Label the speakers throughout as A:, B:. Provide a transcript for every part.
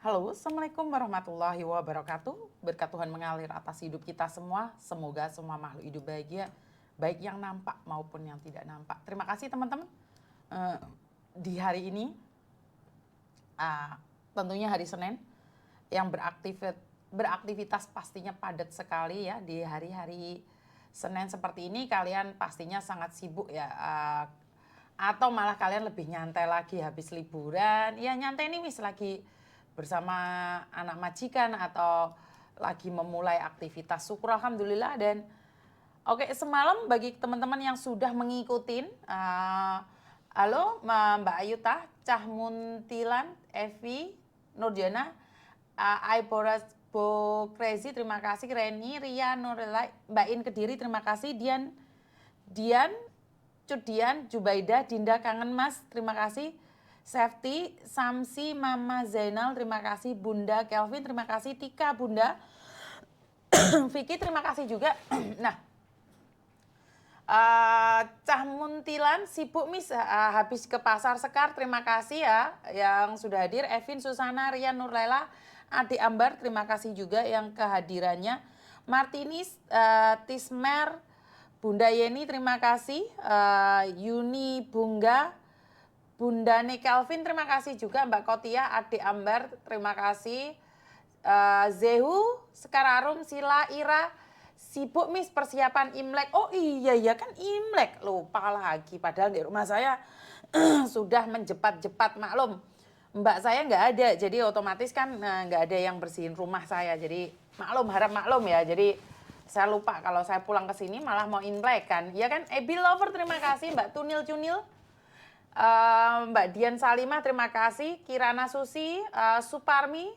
A: Halo, Assalamualaikum warahmatullahi wabarakatuh. Berkat Tuhan mengalir atas hidup kita semua. Semoga semua makhluk hidup bahagia, baik yang nampak maupun yang tidak nampak. Terima kasih teman-teman. Di hari ini, tentunya hari Senin, yang beraktivitas pastinya padat sekali ya. Di hari-hari Senin seperti ini kalian pastinya sangat sibuk ya. Atau malah kalian lebih nyantai lagi habis liburan. Ya nyantai ini lagi bersama anak majikan atau lagi memulai aktivitas. Syukur alhamdulillah. Dan oke, semalam bagi teman-teman yang sudah mengikutin, halo Mbak Ayuta, Cah Muntilan, Evi, Nurjana, Aiboras Bo Crazy, terima kasih. Reni, Ria, Nurela, Mbak In Kediri, terima kasih. Dian, Cudian, Jubaidah, Dinda kangen Mas, terima kasih. Safety, Samsi, Mama Zainal, terima kasih. Bunda Kelvin, terima kasih. Tika, Bunda. Vicky, terima kasih juga. Nah, Cah Muntilan, sibuk Miss, habis ke Pasar Sekar, terima kasih ya yang sudah hadir. Evin, Susana, Rian, Nurlela, Adik Ambar, terima kasih juga yang kehadirannya. Martinis, Tismer, Bunda Yeni, terima kasih. Yuni Bunga, Bunda Kelvin, terima kasih juga. Mbak Kotia, Adik Ambar, terima kasih. Zehu, Sekararum, Sila, Ira, sibuk Miss persiapan Imlek. Oh iya kan Imlek, lupa lagi. Padahal di rumah saya sudah menjepat-jepat, maklum. Mbak saya nggak ada, jadi otomatis kan nggak ada yang bersihin rumah saya. Jadi maklum, harap maklum ya. Jadi saya lupa kalau saya pulang ke sini malah mau Imlek kan. Ya kan, Ebi Lover terima kasih, Mbak Tunil Cunil. Mbak Dian Salimah terima kasih, Kirana Susi, Suparmi,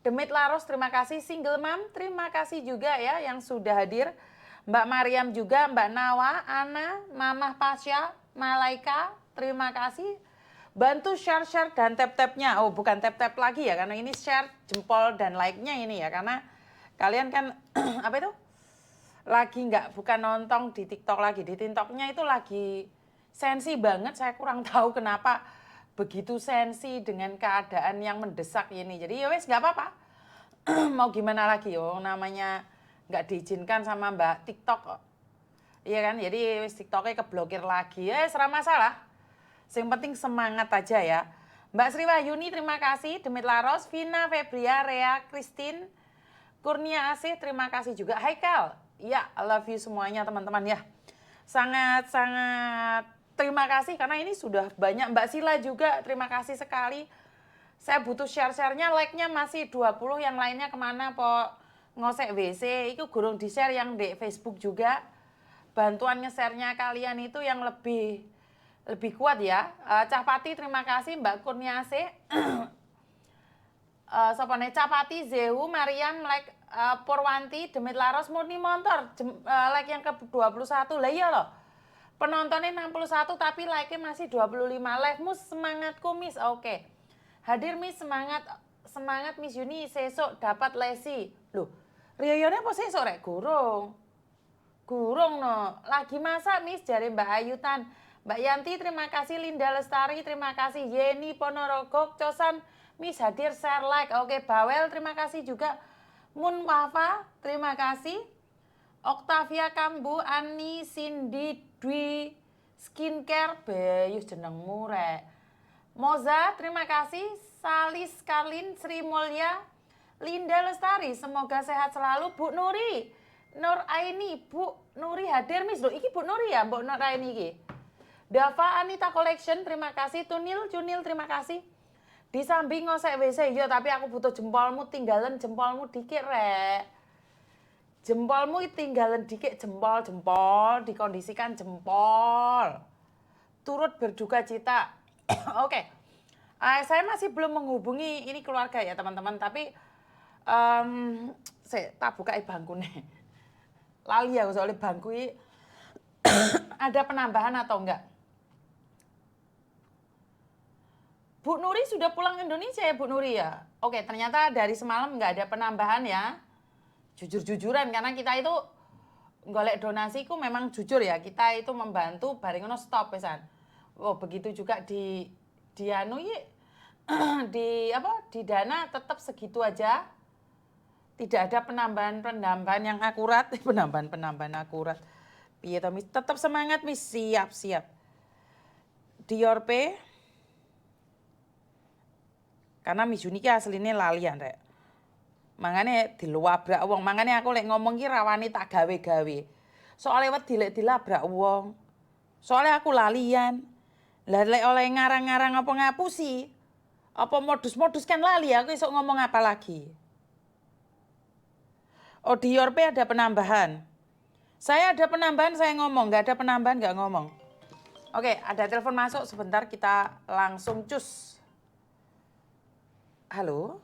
A: Demit Laros terima kasih, Single Mom terima kasih juga ya yang sudah hadir. Mbak Mariam juga, Mbak Nawa, Ana, Mamah Pasya, Malaika terima kasih. Bantu share dan tap-tapnya. Oh bukan tap-tap lagi ya, karena ini share jempol dan like-nya ini ya, karena kalian kan apa itu? Lagi bukan nonton di TikTok lagi, di TikToknya itu lagi sensi banget. Saya kurang tahu kenapa begitu sensi dengan keadaan yang mendesak ini. Jadi ya wes nggak apa-apa. Mau gimana lagi namanya nggak diizinkan sama Mbak TikTok kok. Iya kan, jadi wes TikToknya keblokir lagi. Ya serah masalah. Yang penting semangat aja ya. Mbak Sri Wahyuni terima kasih. Demit Laros, Vina, Febria, Rea, Christine, Kurnia Asih terima kasih juga. Haikal, ya I love you semuanya teman-teman ya. Sangat-sangat terima kasih karena ini sudah banyak. Mbak Sila juga terima kasih sekali. Saya butuh share-share-nya, like-nya masih 20, yang lainnya kemana po ngosek WC. Itu gurung di-share yang di Facebook juga. Bantuan nge-share-nya kalian itu yang lebih kuat ya. Cah Pati terima kasih, Mbak Kurniase. Sopone Capati, Zehu, Mariam, like Purwanti, Demit Laros, Murni Montor, like yang ke-21. Lah iya loh. Penontonnya 61 tapi like-nya masih 25. Live-mu semangatku Miss. Oke. Hadir Miss, semangat Miss Yuni, sesok dapat lesi. Loh, riyoyone apa sesok rek? Gurung no. Lagi masak Miss jari Mbak Ayutan. Mbak Yanti terima kasih, Linda Lestari terima kasih, Yeni Ponorogo, Cosan Miss hadir share like. Oke, Bawel terima kasih juga. Mun Wafa terima kasih. Octavia Kambu, Ani, Cindy, Dwi, Skincare, Bayus jenengmu rek. Moza terima kasih. Salis Karlin, Sri Mulya, Linda Lestari semoga sehat selalu. Bu Nuri, Nur Aini, Bu Nuri hadir Miss. Loh, iki Bu Nuri ya, Mbok Nur Aini iki. Dava Anita Collection terima kasih. Tunil Cunil terima kasih. Di samping ngosek WC, iya tapi aku butuh jempolmu, tinggalan jempolmu dikit rek. Jempolmu tinggalan dikit, jempol, dikondisikan jempol. Turut berduka cita. Oke. Saya masih belum menghubungi ini keluarga ya teman-teman, tapi saya tak buka bangku nih. Lali ya soalnya bangku ini ada penambahan atau enggak. Bu Nuri sudah pulang Indonesia ya Bu Nuri ya? Oke, ternyata dari semalam nggak ada penambahan ya. Jujur-jujuran karena kita itu golek donasiku memang jujur ya. Kita itu membantu bareng stop pesan. Oh, begitu juga di anu di dana tetap segitu aja. Tidak ada penambahan yang akurat, penambahan akurat. Piye to Miss? Tetap semangat Miss, siap. Dior P. Karena Miss Juni ki asline lalian rek. Mangane dilabrak wong, mangane aku lek ngomong ki rawani tak gawe-gawe. Soale wedi lek dilabrak wong. Soale aku lalian. Lah lek oleh ngarang-ngarang apa ngapusi, apa modus-modus kan lali aku esok ngomong apa lagi. Oh di Yorpe ada penambahan. Saya ada penambahan saya ngomong, nggak ada penambahan nggak ngomong. Oke, ada telepon masuk sebentar kita langsung cus. Halo.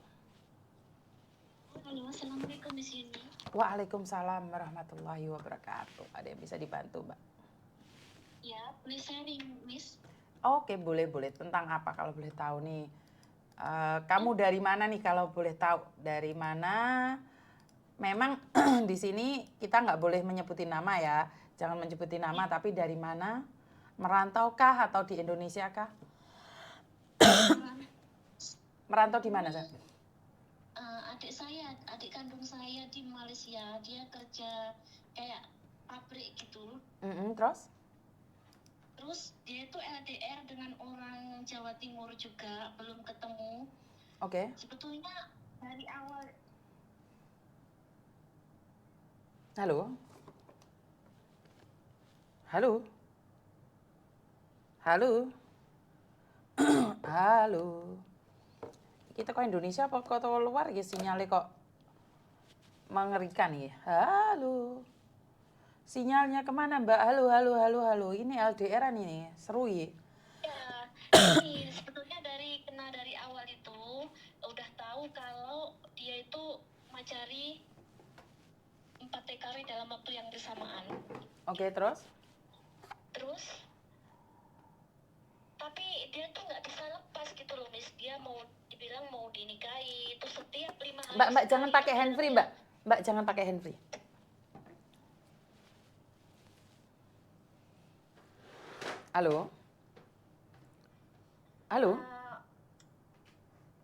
B: Halo, assalamualaikum Miss Yuni.
A: Waalaikumsalam warahmatullahi wabarakatuh. Ada yang bisa dibantu Mbak?
B: Ya, boleh sharing Miss?
A: Oke, boleh. Tentang apa kalau boleh tahu nih? Kamu dari mana nih kalau boleh tahu? Dari mana? Memang di sini kita nggak boleh menyebutin nama ya. Jangan menyebutin nama, tapi dari mana? Merantau kah atau di Indonesia kah? Merantau di mana, Sa?
B: Adik kandung saya di Malaysia, dia kerja kayak pabrik gitu.
A: Terus?
B: Terus dia itu LDR dengan orang Jawa Timur juga, belum ketemu.
A: Oke.
B: Sebetulnya dari awal.
A: Halo? Halo? Halo? Halo? Kita kok Indonesia apa kok luar ya sinyalnya kok mengerikan ya. Halo? Sinyalnya kemana Mbak? Halo. Ini LDR-an ini, seru ya.
B: Ya, ini sebetulnya dari awal itu udah tahu kalau dia itu mencari 4 TKW dalam waktu yang bersamaan.
A: Oke, terus?
B: Tapi dia tuh nggak bisa lepas gitu loh Miss. Dia dibilang mau dinikahi itu setiap 5 hari.
A: Mbak jangan pakai handfree Mbak. Mbak jangan pakai handfree. Halo?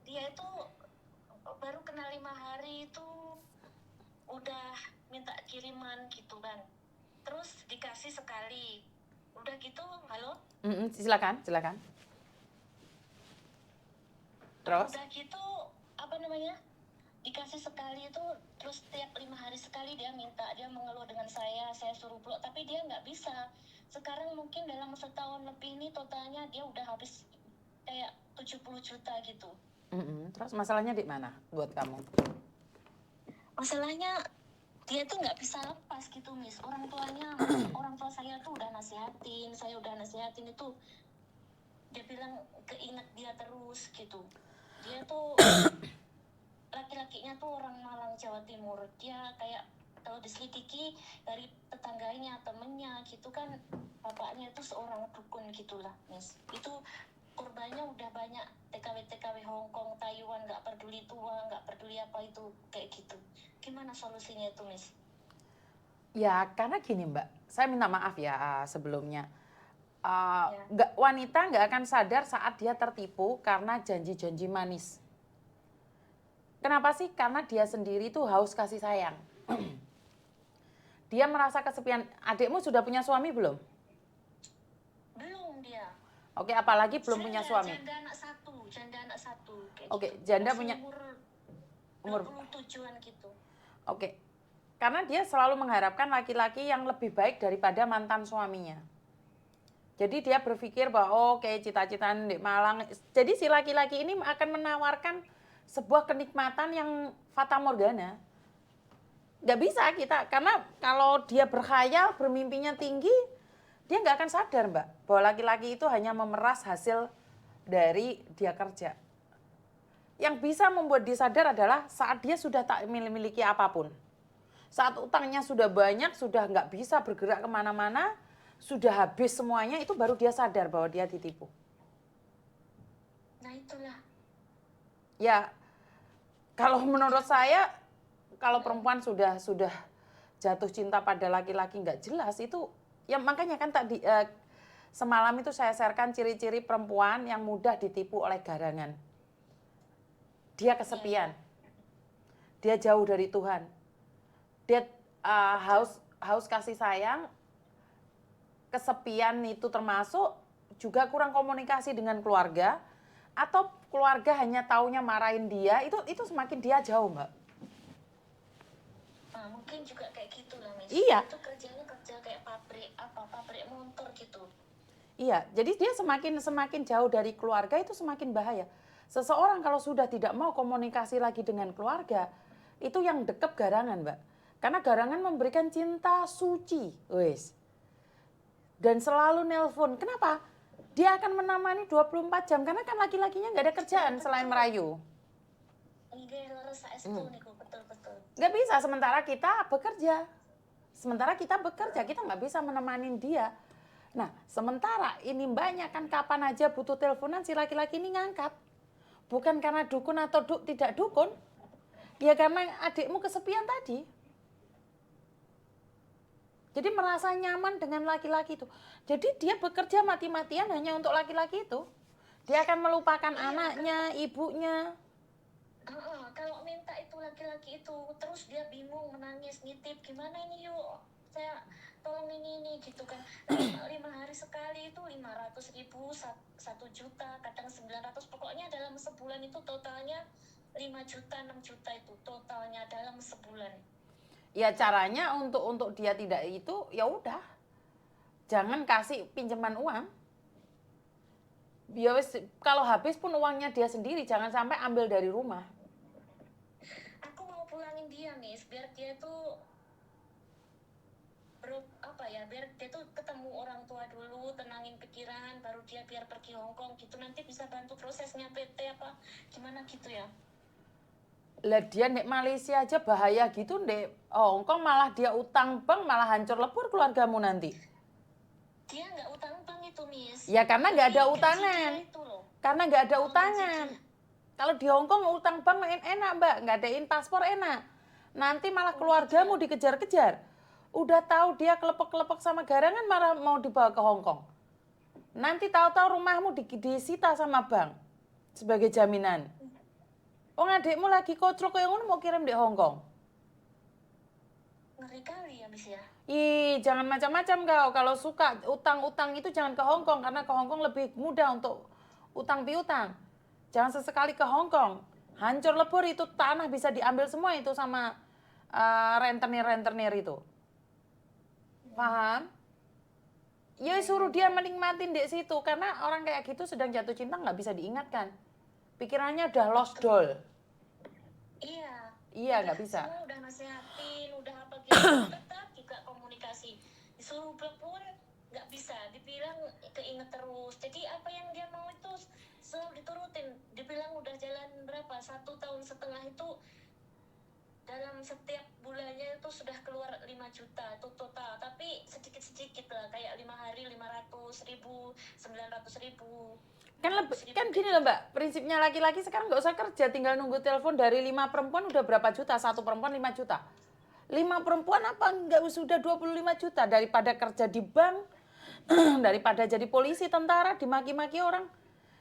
B: Dia itu baru kenal 5 hari itu udah minta kiriman gitu kan. Terus dikasih sekali. Udah gitu, halo?
A: Silakan. Terus?
B: Udah gitu, dikasih sekali itu, terus setiap 5 hari sekali dia mengeluh dengan saya suruh blok, tapi dia nggak bisa. Sekarang mungkin dalam setahun lebih ini totalnya dia udah habis kayak 70 juta gitu.
A: Terus masalahnya di mana buat kamu?
B: Masalahnya dia tuh nggak bisa lepas gitu Miss. Orang tua saya tuh udah nasihatin itu, dia bilang keinget dia terus gitu. Dia tuh laki-lakinya tuh orang Malang Jawa Timur. Dia kayak kalau diselidiki dari tetangganya, temennya gitu kan, bapaknya itu seorang dukun gitulah Miss. Itu korbannya udah banyak, TKW Hongkong, Taiwan, nggak peduli tua, nggak peduli apa itu kayak gitu. Gimana solusinya itu Miss?
A: Ya karena gini Mbak, saya minta maaf ya sebelumnya. Wanita nggak akan sadar saat dia tertipu karena janji-janji manis. Kenapa sih? Karena dia sendiri tuh haus kasih sayang. Dia merasa kesepian. Adikmu sudah punya suami belum?
B: Belum dia.
A: Oke, apalagi belum punya suami.
B: Janda anak satu.
A: Oke,
B: gitu.
A: janda punya
B: umur 27-an gitu.
A: Oke. Karena dia selalu mengharapkan laki-laki yang lebih baik daripada mantan suaminya. Jadi dia berpikir bahwa oke, cita-citaan di Malang. Jadi si laki-laki ini akan menawarkan sebuah kenikmatan yang fata morgana. Nggak bisa kita, karena kalau dia berkhayal, bermimpinya tinggi, dia nggak akan sadar Mbak, bahwa laki-laki itu hanya memeras hasil dari dia kerja. Yang bisa membuat dia sadar adalah saat dia sudah tak memiliki apapun. Saat utangnya sudah banyak, sudah nggak bisa bergerak kemana-mana, sudah habis semuanya, itu baru dia sadar bahwa dia ditipu.
B: Nah itulah.
A: Ya, kalau menurut saya, kalau perempuan sudah jatuh cinta pada laki-laki nggak jelas, itu ya makanya kan tadi semalam itu saya sharekan ciri-ciri perempuan yang mudah ditipu oleh garangan. dia kesepian. Dia jauh dari Tuhan. Dia haus kasih sayang, kesepian itu termasuk juga kurang komunikasi dengan keluarga, atau keluarga hanya taunya marahin dia, itu semakin dia jauh, Mbak.
B: Mungkin juga kayak gitu lah, Miss.
A: Iya.
B: Itu kerjanya kerja kayak pabrik motor gitu.
A: Iya, jadi dia semakin jauh dari keluarga itu semakin bahaya. Seseorang kalau sudah tidak mau komunikasi lagi dengan keluarga, itu yang dekep garangan, Mbak. Karena garangan memberikan cinta suci, wes. Dan selalu nelpon. Kenapa? Dia akan menemani 24 jam, karena kan laki-lakinya nggak ada kerjaan selain merayu.
B: Enggak, laras saestu niku, betul-betul.
A: Nggak bisa, sementara kita bekerja. Kita nggak bisa menemani dia. Nah, sementara ini banyak kan kapan aja butuh teleponan si laki-laki ini ngangkat. Bukan karena dukun atau tidak dukun. Ya karena adikmu kesepian tadi. Jadi merasa nyaman dengan laki-laki itu. Jadi dia bekerja mati-matian hanya untuk laki-laki itu. Dia akan melupakan anaknya, ibunya.
B: Kalau minta itu laki-laki itu, terus dia bingung, menangis, nitip, gimana ini yuk, saya tolong ini gitu kan. 5 hari sekali itu 500.000, 1 juta, kadang 900, pokoknya dalam sebulan itu totalnya 5 juta, 6 juta itu totalnya dalam sebulan.
A: Ya caranya untuk dia tidak itu, ya udah. Jangan kasih pinjaman uang. Ya wis, kalau habis pun uangnya dia sendiri, jangan sampai ambil dari rumah.
B: Aku mau pulangin dia, Miss, biar dia tuh biar dia tuh ketemu orang tua dulu, tenangin pikiran, baru dia biar pergi Hongkong gitu, nanti bisa bantu prosesnya PT apa gimana gitu ya.
A: Lah dia di Malaysia aja bahaya gitu, di Hongkong malah dia utang bank, malah hancur lebur keluargamu nanti.
B: Dia nggak utang bank itu, Miss.
A: Ya karena nggak ada
B: Gaji
A: utangan.
B: dia itu loh.
A: Karena nggak ada
B: Oh,
A: utangan.
B: gaji dia.
A: Kalau di Hongkong utang bank enak, Mbak, nggak adain paspor enak. Nanti malah keluargamu dikejar-kejar. Udah tahu dia kelepek-kelepek sama garangan, malah mau dibawa ke Hongkong. Nanti tahu-tahu rumahmu disita sama bank sebagai jaminan. Oh, adikmu lagi kocrok kayak ngono mau kirim di Hongkong.
B: Ngeri kali ya, Miss ya.
A: Ih, jangan macam-macam kau. Kalau suka utang-utang itu jangan ke Hongkong, karena ke Hongkong lebih mudah untuk utang piutang. Jangan sesekali ke Hongkong. Hancur lebur itu tanah bisa diambil semua itu sama rentenir-rentenir itu. Paham? Ya suruh dia menikmatin di situ, karena orang kayak gitu sedang jatuh cinta nggak bisa diingatkan. Pikirannya udah lost doll.
B: Iya.
A: Iya, nggak bisa.
B: Semua udah nasehatin, udah apa gitu, tetap juga komunikasi. Disuruh blok pun nggak bisa, dibilang keinget terus. Jadi apa yang dia mau itu selalu diturutin. Dibilang udah jalan berapa, 1,5 tahun itu dalam setiap bulannya itu sudah keluar 5 juta itu total, tapi sedikit-sedikit lah, kayak 5 hari 500.000, 900.000.
A: Kan gini loh Mbak, prinsipnya laki-laki sekarang nggak usah kerja, tinggal nunggu telepon. Dari 5 perempuan udah berapa juta, 1 perempuan 5 juta. 5 perempuan apa nggak sudah 25 juta, daripada kerja di bank, daripada jadi polisi, tentara, dimaki-maki orang.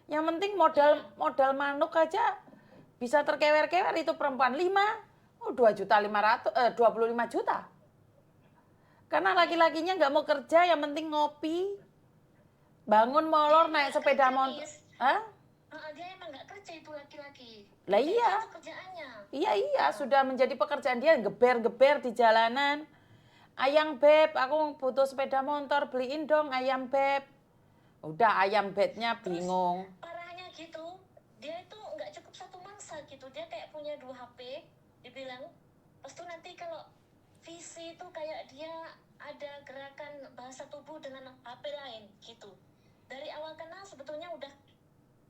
A: Yang penting modal manuk aja bisa terkewer-kewer itu perempuan 5. Oh 25 juta. Karena laki-lakinya nggak mau kerja, yang penting ngopi, bangun molor, naik sepeda motor. Hah?
B: Dia emang nggak kerja itu laki-laki.
A: Lah iya.
B: Itu kerjaannya.
A: Iya, sudah menjadi pekerjaan dia, geber-geber di jalanan. Ayang beb, aku butuh sepeda motor, beliin dong ayam beb. Udah ayam bebnya bingung.
B: Parahnya gitu, dia itu nggak cukup 1 mangsa gitu, dia kayak punya 2 HP, dibilang, pas tuh nanti kalau visi itu kayak dia ada gerakan bahasa tubuh dengan HP lain gitu. Dari awal kenal sebetulnya udah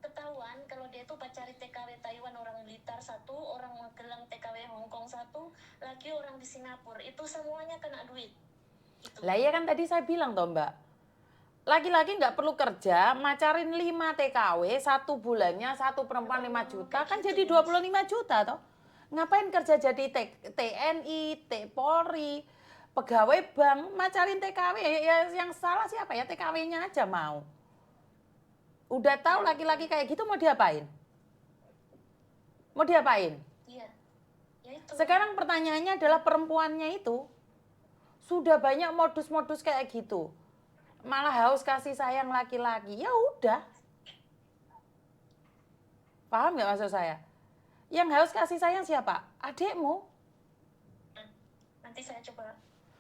B: ketahuan kalau dia tuh pacari TKW Taiwan orang Blitar 1, orang Magelang TKW Hongkong 1, lagi orang di Singapura. Itu semuanya kena duit. Gitu.
A: Lah iya kan tadi saya bilang toh Mbak, laki-laki nggak perlu kerja, macarin 5 TKW, 1 bulannya 1 perempuan 5 juta, kan jadi 25 juta toh. Ngapain kerja jadi TNI, Polri, pegawai bank, macarin TKW, ya yang salah siapa ya, TKW-nya aja mau. Udah tahu laki-laki kayak gitu mau diapain? Mau diapain?
B: Iya. Ya itu.
A: Sekarang pertanyaannya adalah perempuannya itu sudah banyak modus-modus kayak gitu. Malah haus kasih sayang laki-laki. Ya udah. Paham nggak maksud saya? Yang haus kasih sayang siapa? Adikmu.
B: Nanti saya coba.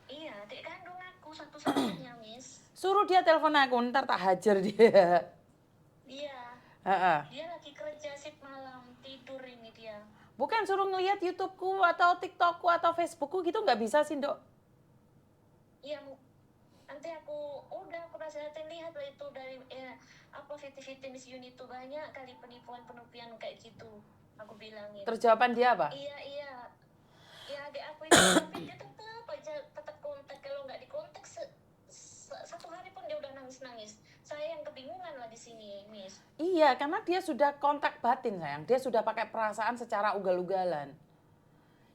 B: Iya, adik kandung aku satu-satunya, Miss.
A: Suruh dia telepon aku, ntar tak hajar dia.
B: Iya.
A: Heeh.
B: Dia lagi kerja shift malam, tidur ini dia.
A: Bukan suruh ngelihat YouTubeku atau TikTokku atau Facebookku gitu nggak bisa sih, Dok.
B: Iya, nanti aku nasihatin, lihat lah itu dari apa VT-VT Miss Yuni itu banyak kali penipuan-penipuan kayak gitu. Aku bilangin.
A: Terus jawaban dia apa?
B: Iya. Ya adik aku itu tapi dia tetap kontak, kalau nggak dikontak satu hari pun dia udah nangis. Saya yang kebingungan lah di sini, Miss.
A: Iya, karena dia sudah kontak batin, sayang. Dia sudah pakai perasaan secara ugal-ugalan.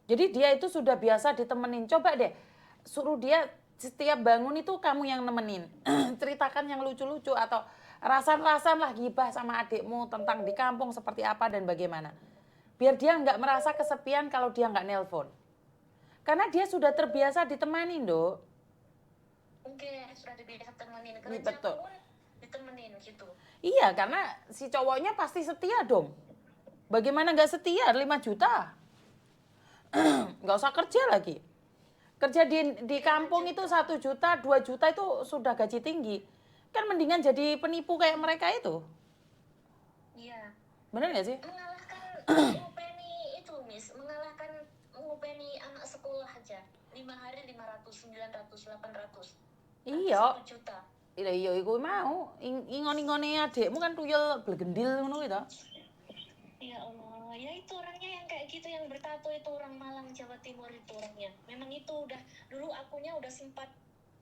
A: Jadi dia itu sudah biasa ditemenin. Coba deh, suruh dia setiap bangun itu kamu yang nemenin. Ceritakan yang lucu-lucu atau rasan-rasan lah gibah sama adikmu tentang di kampung seperti apa dan bagaimana. Biar dia nggak merasa kesepian kalau dia nggak nelpon. Karena dia sudah terbiasa ditemenin, Dok.
B: Oke, sudah dibiasa temenin.
A: Betul.
B: Kerja pun ditemenin gitu.
A: Iya, karena si cowoknya pasti setia dong. Bagaimana nggak setia? 5 juta. Nggak usah kerja lagi. Kerja di kampung itu 1 juta, 2 juta itu sudah gaji tinggi. Kan mendingan jadi penipu kayak mereka itu.
B: Iya.
A: Bener nggak sih?
B: Mengalahkan ngupeni itu, Miss. Mengalahkan ngupeni anak sekolah aja. 5 hari 500, 900, 800.
A: Iya.
B: 1 juta.
A: Iya, iku mau. Ingon-ingone adikmu kan tuyul blegendil ngono gitu.
B: Ya Allah, ya itu orangnya yang kayak gitu, yang bertato itu orang Malang, Jawa Timur itu orangnya. Memang itu udah, dulu akunnya udah sempat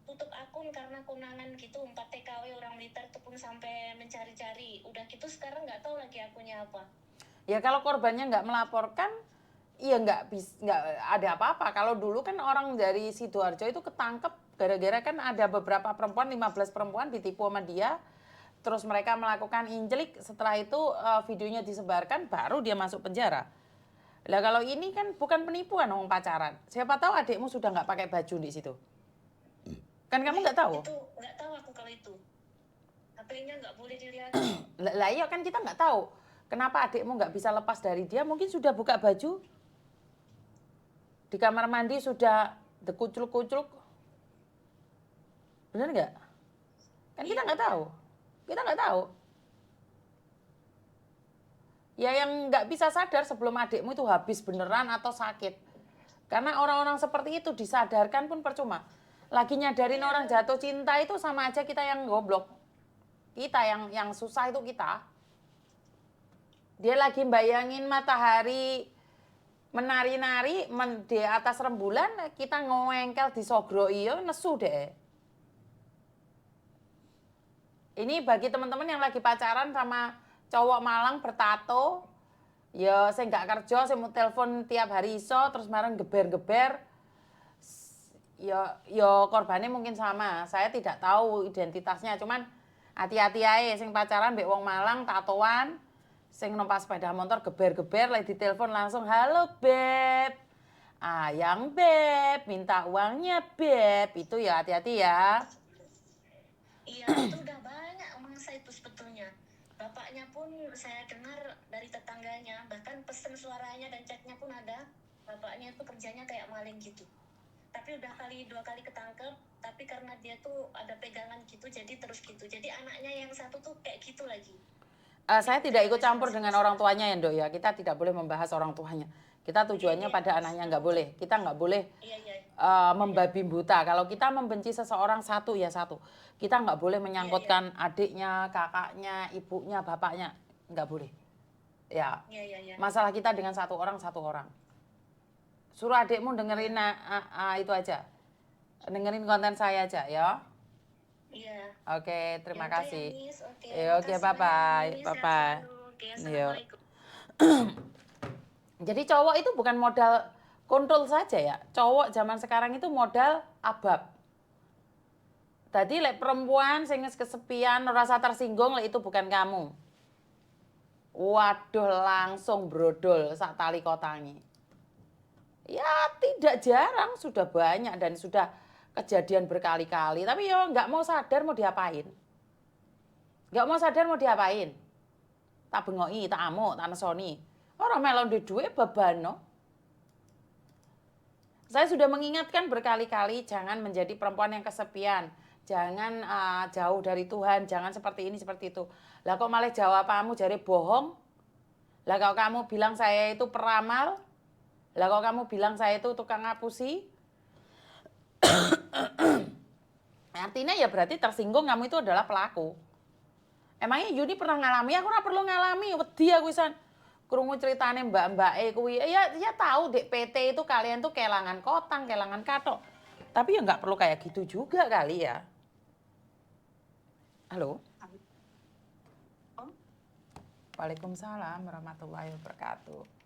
B: tutup akun karena konangan gitu, 4 TKW orang Blitar itu pun sampai mencari-cari. Udah gitu sekarang nggak tahu lagi akunnya apa.
A: Ya kalau korbannya nggak melaporkan, ya nggak ada apa-apa. Kalau dulu kan orang dari Sidoarjo itu ketangkep gara-gara kan ada beberapa perempuan, 15 perempuan ditipu sama dia. Terus mereka melakukan injelik, setelah itu videonya disebarkan, baru dia masuk penjara. Lah kalau ini kan bukan penipuan, orang pacaran. Siapa tahu adikmu sudah nggak pakai baju di situ. Kan kamu nggak tahu.
B: Itu nggak tahu aku kalau itu. HP-nya nggak boleh dilihat.
A: Lah iya kan kita nggak tahu. Kenapa adikmu nggak bisa lepas dari dia? Mungkin sudah buka baju. Di kamar mandi sudah dekucluk-kucluk. Bener nggak? Kan kita nggak tahu. Kita nggak tahu. Ya yang nggak bisa sadar sebelum adikmu itu habis beneran atau sakit. Karena orang-orang seperti itu disadarkan pun percuma. Lagi nyadarin orang jatuh cinta itu sama aja kita yang goblok. Kita yang susah itu kita. Dia lagi bayangin matahari menari-nari di atas rembulan, kita ngowengkel di sogroi, nesu deh. Ini bagi teman-teman yang lagi pacaran sama cowok Malang bertato, ya saya nggak kerja, saya mau telepon tiap hari iso, terus marang geber-geber, ya korbannya mungkin sama. Saya tidak tahu identitasnya, cuman hati-hati aja, sing pacaran mbek wong Malang tatoan, sing numpak sepeda motor geber-geber, lagi ditelepon langsung, halo beb, ayang beb, minta uangnya beb, itu ya hati-hati ya.
B: Iya, itu udah banyak mangsa itu sebetulnya. Bapaknya pun saya dengar dari tetangganya, bahkan pesen suaranya dan chatnya pun ada. Bapaknya itu kerjanya kayak maling gitu. Tapi udah 2 kali ketangkep, tapi karena dia tuh ada pegangan gitu, jadi terus gitu. Jadi anaknya yang satu tuh kayak gitu lagi.
A: Saya tidak ikut campur dengan orang tuanya ya, Dok ya. Kita tidak boleh membahas orang tuanya. Kita tujuannya pada anaknya, nggak boleh. Kita nggak boleh membabi buta. Kalau kita membenci seseorang satu ya satu. Kita nggak boleh menyangkutkan adiknya, kakaknya, ibunya, bapaknya. Nggak boleh. Ya. Masalah kita dengan satu orang. Suruh adikmu dengerin itu aja. Dengerin konten saya aja ya.
B: Iya.
A: Oke, terima kasih.
B: Oke,
A: bye-bye. Bye-bye.
B: Assalamualaikum.
A: Jadi cowok itu bukan modal kontrol saja ya. Cowok zaman sekarang itu modal abab. Tadi perempuan sing kesepian, rasa tersinggung itu bukan kamu. Waduh, langsung brodol sak tali kotangi. Ya tidak jarang, sudah banyak dan sudah kejadian berkali-kali. Tapi ya nggak mau sadar mau diapain. Nggak mau sadar mau diapain. Tak bengoki, tak amuk, tak nesoni. Orang melon duit beban no. Saya sudah mengingatkan berkali-kali jangan menjadi perempuan yang kesepian. Jangan jauh dari Tuhan, jangan seperti ini, seperti itu. Lah kok malah jawab kamu jadi bohong? Lah kalau kamu bilang saya itu peramal? Lah kalau kamu bilang saya itu tukang ngapusi? Artinya ya berarti tersinggung kamu itu adalah pelaku. Emangnya Yuni pernah ngalami? Aku ora perlu ngalami, wedi aku isan. Krungu ceritane mbak-mbake kuwi. Ya tahu Dek PT itu kalian tuh kelangan kotang, kelangan katok. Tapi ya nggak perlu kayak gitu juga kali ya. Halo? Waalaikumsalam warahmatullahi wabarakatuh.